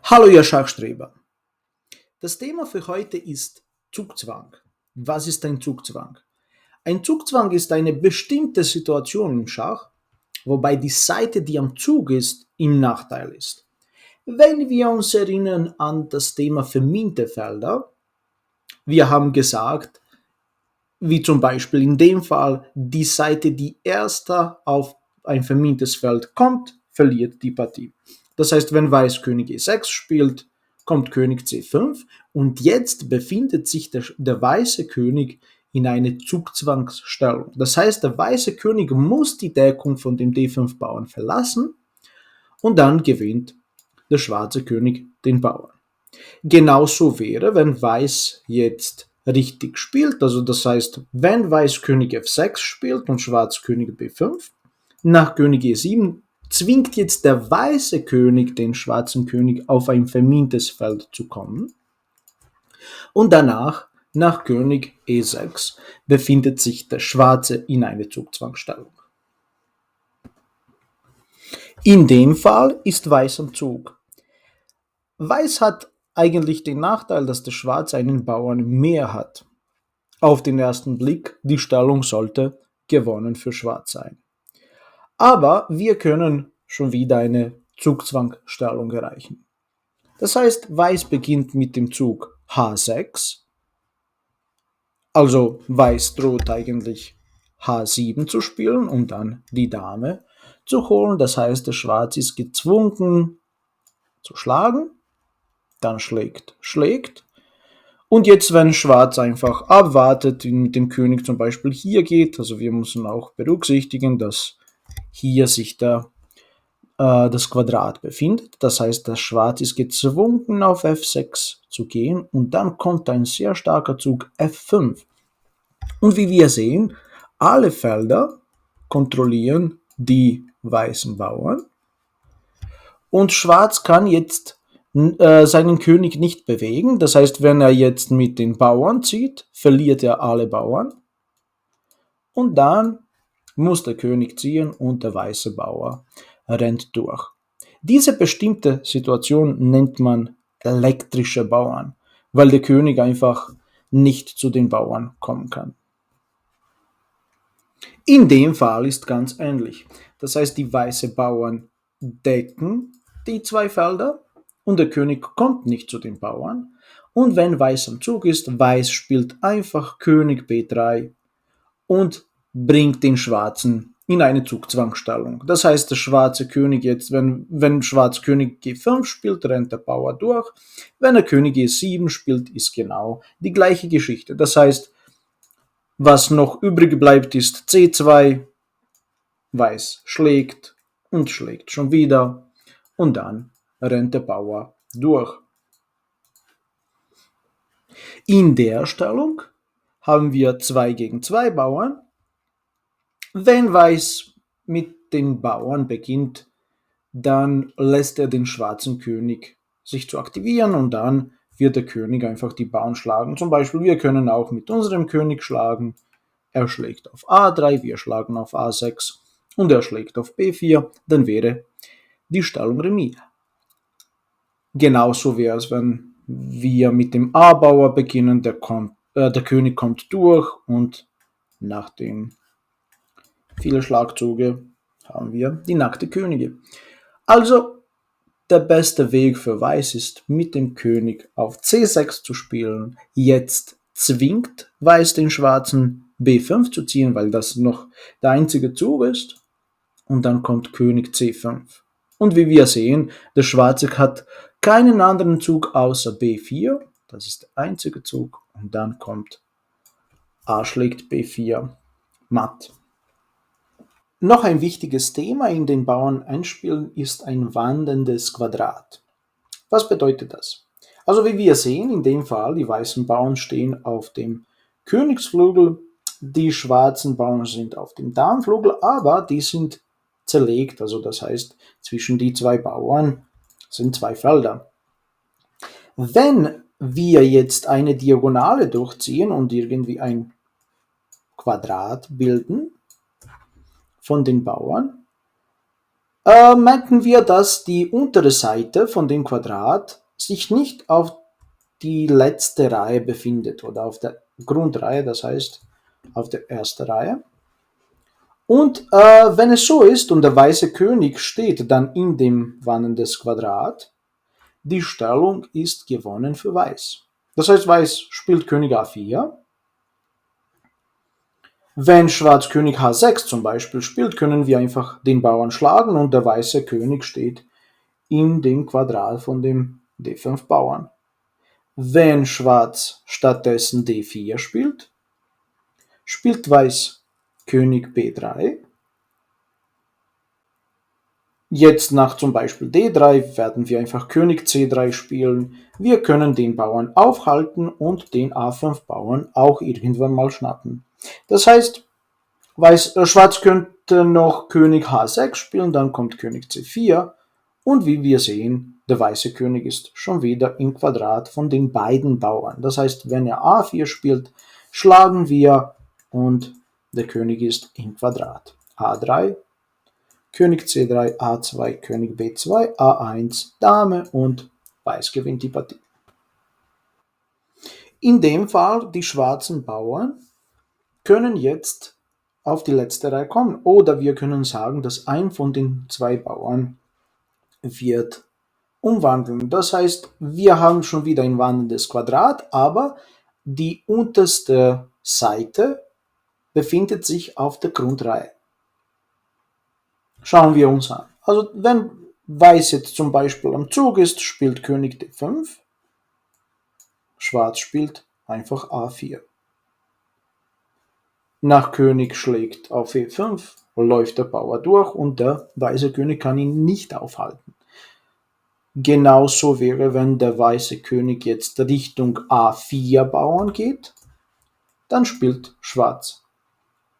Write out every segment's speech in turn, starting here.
Hallo ihr Schachstreber. Das Thema für heute ist Zugzwang. Was ist ein Zugzwang? Ein Zugzwang ist eine bestimmte Situation im Schach, wobei die Seite, die am Zug ist, im Nachteil ist. Wenn wir uns erinnern an das Thema verminte Felder, wir haben gesagt, wie zum Beispiel in dem Fall, die Seite, die erster auf ein vermintes Feld kommt, verliert die Partie. Das heißt, wenn Weiß König E6 spielt, kommt König C5 und jetzt befindet sich der weiße König in einer Zugzwangsstellung. Das heißt, der weiße König muss die Deckung von dem D5-Bauern verlassen und dann gewinnt der schwarze König den Bauern. Genauso wäre, wenn Weiß jetzt richtig spielt, also das heißt, wenn Weiß König F6 spielt und Schwarz König B5, nach König E7 zwingt jetzt der weiße König den schwarzen König auf ein vermintes Feld zu kommen und danach, nach König E6, befindet sich der Schwarze in einer Zugzwangsstellung. In dem Fall ist Weiß am Zug. Weiß hat eigentlich den Nachteil, dass der Schwarze einen Bauern mehr hat. Auf den ersten Blick, die Stellung sollte gewonnen für Schwarz sein. Aber wir können schon wieder eine Zugzwangstellung erreichen. Das heißt, Weiß beginnt mit dem Zug H6, also Weiß droht eigentlich H7 zu spielen, um dann die Dame zu holen. Das heißt, der Schwarz ist gezwungen zu schlagen, dann schlägt. Und jetzt, wenn Schwarz einfach abwartet, mit dem König zum Beispiel hier geht, also wir müssen auch berücksichtigen, dass hier sich das Quadrat befindet. Das heißt, das Schwarz ist gezwungen, auf F6 zu gehen und dann kommt ein sehr starker Zug F5. Und wie wir sehen, alle Felder kontrollieren die weißen Bauern und Schwarz kann jetzt seinen König nicht bewegen. Das heißt, wenn er jetzt mit den Bauern zieht, verliert er alle Bauern. Und dann muss der König ziehen und der weiße Bauer rennt durch. Diese bestimmte Situation nennt man elektrische Bauern, weil der König einfach nicht zu den Bauern kommen kann. In dem Fall ist ganz ähnlich. Das heißt, die weißen Bauern decken die zwei Felder und der König kommt nicht zu den Bauern. Und wenn Weiß am Zug ist, Weiß spielt einfach König B3 und bringt den Schwarzen in eine Zugzwangsstellung. Das heißt, der schwarze König jetzt, wenn Schwarz König G5 spielt, rennt der Bauer durch. Wenn er König E7 spielt, ist genau die gleiche Geschichte. Das heißt, was noch übrig bleibt, ist C2, Weiß schlägt und schlägt schon wieder und dann rennt der Bauer durch. In der Stellung haben wir 2 gegen 2 Bauern. Wenn Weiß mit den Bauern beginnt, dann lässt er den schwarzen König sich zu aktivieren und dann wird der König einfach die Bauern schlagen. Zum Beispiel, wir können auch mit unserem König schlagen. Er schlägt auf A3, wir schlagen auf A6 und er schlägt auf B4, dann wäre die Stellung Remis. Genauso wäre es, wenn wir mit dem A-Bauer beginnen, der König kommt durch und nach den vielen Schlagzügen haben wir die nackte Könige. Also der beste Weg für Weiß ist, mit dem König auf C6 zu spielen. Jetzt zwingt Weiß den Schwarzen B5 zu ziehen, weil das noch der einzige Zug ist. Und dann kommt König C5. Und wie wir sehen, der Schwarze hat keinen anderen Zug außer B4. Das ist der einzige Zug. Und dann kommt A schlägt B4 matt. Noch ein wichtiges Thema in den Bauerneinspielen ist ein wandelndes Quadrat. Was bedeutet das? Also wie wir sehen, in dem Fall, die weißen Bauern stehen auf dem Königsflügel, die schwarzen Bauern sind auf dem Damenflügel, aber die sind zerlegt, also das heißt, zwischen die zwei Bauern sind 2 Felder. Wenn wir jetzt eine Diagonale durchziehen und irgendwie ein Quadrat bilden von den Bauern, Meinten wir, dass die untere Seite von dem Quadrat sich nicht auf die letzte Reihe befindet oder auf der Grundreihe, das heißt auf der ersten Reihe. Und wenn es so ist und der weiße König steht dann in dem wandelndes Quadrat, die Stellung ist gewonnen für Weiß. Das heißt, Weiß spielt König A4. Wenn Schwarz König H6 zum Beispiel spielt, können wir einfach den Bauern schlagen und der weiße König steht in dem Quadrat von dem D5 Bauern. Wenn Schwarz stattdessen D4 spielt, spielt Weiß König B3. Jetzt nach zum Beispiel D3 werden wir einfach König C3 spielen. Wir können den Bauern aufhalten und den A5 Bauern auch irgendwann mal schnappen. Das heißt, Schwarz könnte noch König H6 spielen, dann kommt König C4 und wie wir sehen, der weiße König ist schon wieder im Quadrat von den beiden Bauern. Das heißt, wenn er A4 spielt, schlagen wir und der König ist im Quadrat. A3, König C3, A2, König B2, A1, Dame und Weiß gewinnt die Partie. In dem Fall, die schwarzen Bauern können jetzt auf die letzte Reihe kommen. Oder wir können sagen, dass ein von den zwei Bauern wird umwandeln. Das heißt, wir haben schon wieder ein wandelndes Quadrat, aber die unterste Seite befindet sich auf der Grundreihe. Schauen wir uns an. Also wenn Weiß jetzt zum Beispiel am Zug ist, spielt König D5, Schwarz spielt einfach A4. Nach König schlägt auf E5, läuft der Bauer durch und der weiße König kann ihn nicht aufhalten. Genauso wäre, wenn der weiße König jetzt Richtung A4 Bauern geht, dann spielt Schwarz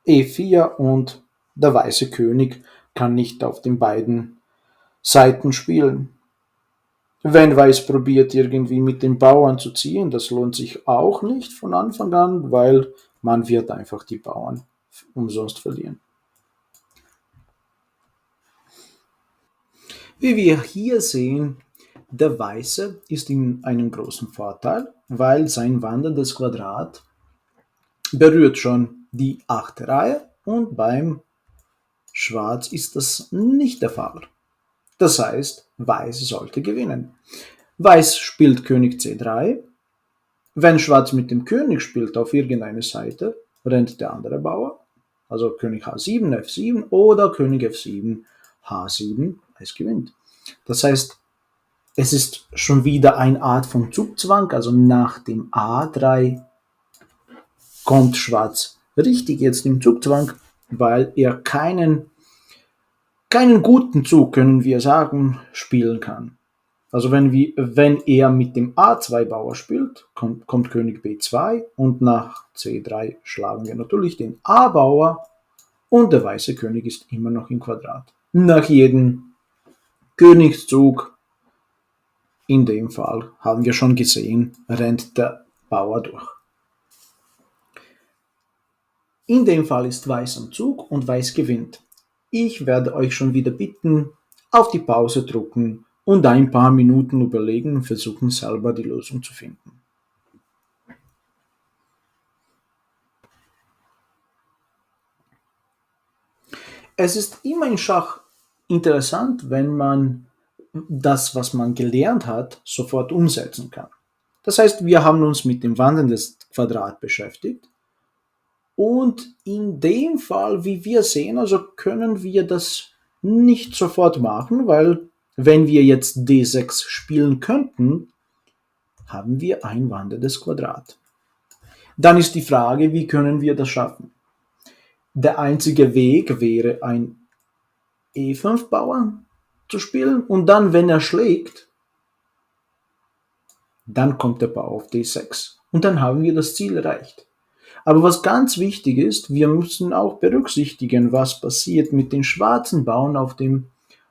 E4 und der weiße König kann nicht auf den beiden Seiten spielen. Wenn Weiß probiert irgendwie mit den Bauern zu ziehen, das lohnt sich auch nicht von Anfang an, weil man wird einfach die Bauern umsonst verlieren. Wie wir hier sehen, der Weiße ist in einem großen Vorteil, weil sein wanderndes Quadrat berührt schon die 8. Reihe und beim Schwarz ist das nicht der Fall. Das heißt, Weiß sollte gewinnen. Weiß spielt König C3. Wenn Schwarz mit dem König spielt auf irgendeine Seite, rennt der andere Bauer. Also König H7, F7 oder König F7, H7, Weiß gewinnt. Das heißt, es ist schon wieder eine Art von Zugzwang, also nach dem A3 kommt Schwarz richtig jetzt im Zugzwang, weil er keinen guten Zug, können wir sagen, spielen kann. Also wenn er mit dem A2-Bauer spielt, kommt König B2 und nach C3 schlagen wir natürlich den A-Bauer und der weiße König ist immer noch im Quadrat. Nach jedem Königszug, in dem Fall haben wir schon gesehen, rennt der Bauer durch. In dem Fall ist Weiß am Zug und Weiß gewinnt. Ich werde euch schon wieder bitten, auf die Pause drücken und ein paar Minuten überlegen und versuchen selber die Lösung zu finden. Es ist immer in Schach interessant, wenn man das, was man gelernt hat, sofort umsetzen kann. Das heißt, wir haben uns mit dem Wandern des Quadrats beschäftigt und in dem Fall, wie wir sehen, also können wir das nicht sofort machen, weil wenn wir jetzt D6 spielen könnten, haben wir ein wandelndes Quadrat. Dann ist die Frage, wie können wir das schaffen? Der einzige Weg wäre, ein E5 Bauern zu spielen und dann, wenn er schlägt, dann kommt der Bauer auf D6 und dann haben wir das Ziel erreicht. Aber was ganz wichtig ist, wir müssen auch berücksichtigen, was passiert mit den schwarzen Bauern auf dem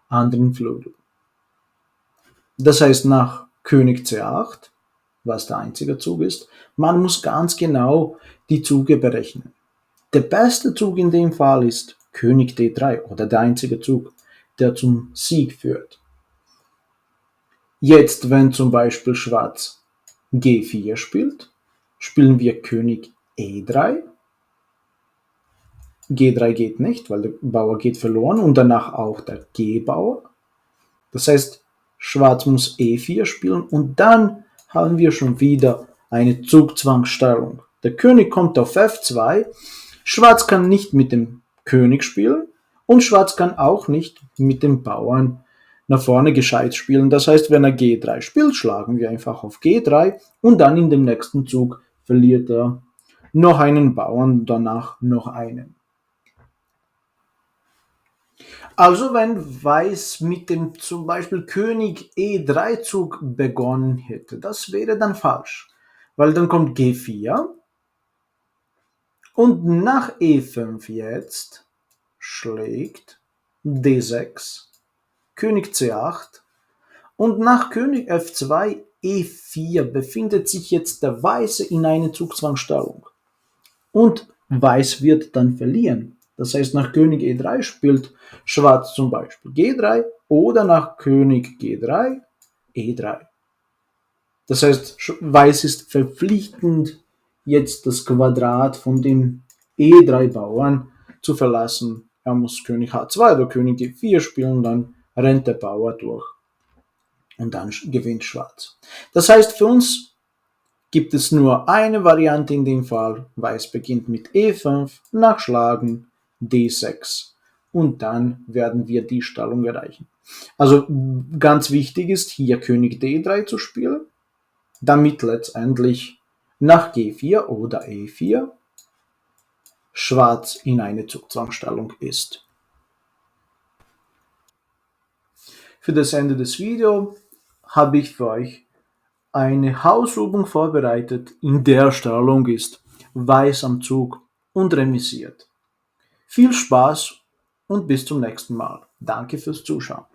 anderen Flügel. Das heißt, nach König C8, was der einzige Zug ist, man muss ganz genau die Züge berechnen. Der beste Zug in dem Fall ist König D3 oder der einzige Zug. der zum Sieg führt. Jetzt, wenn zum Beispiel Schwarz G4 spielt, spielen wir König E3. G3 geht nicht, weil der Bauer geht verloren und danach auch der G-Bauer. Das heißt, Schwarz muss E4 spielen und dann haben wir schon wieder eine Zugzwangsstellung. Der König kommt auf F2, Schwarz kann nicht mit dem König spielen und Schwarz kann auch nicht mit dem Bauern nach vorne gescheit spielen. Das heißt, wenn er G3 spielt, schlagen wir einfach auf G3 und dann in dem nächsten Zug verliert er noch einen Bauern, danach noch einen. Also wenn Weiß mit dem zum Beispiel König E3 Zug begonnen hätte, das wäre dann falsch, weil dann kommt G4 und nach E5 jetzt schlägt D6, König C8 und nach König F2 E4 befindet sich jetzt der Weiße in einer Zugzwangsstellung und Weiß wird dann verlieren. Das heißt, nach König E3 spielt Schwarz zum Beispiel G3 oder nach König G3 E3. Das heißt, Weiß ist verpflichtend, jetzt das Quadrat von dem E3-Bauern zu verlassen. Er muss König H2 oder König G4 spielen, dann rennt der Bauer durch und dann gewinnt Schwarz. Das heißt, für uns gibt es nur eine Variante in dem Fall. Weiß beginnt mit E5, nachschlagen, D6 und dann werden wir die Stellung erreichen. Also ganz wichtig ist hier König D3 zu spielen, damit letztendlich nach G4 oder E4 Schwarz in eine Zugzwangsstellung ist. Für das Ende des Videos habe ich für euch eine Hausübung vorbereitet, in der Stellung ist Weiß am Zug und remisiert. Viel Spaß und bis zum nächsten Mal. Danke fürs Zuschauen.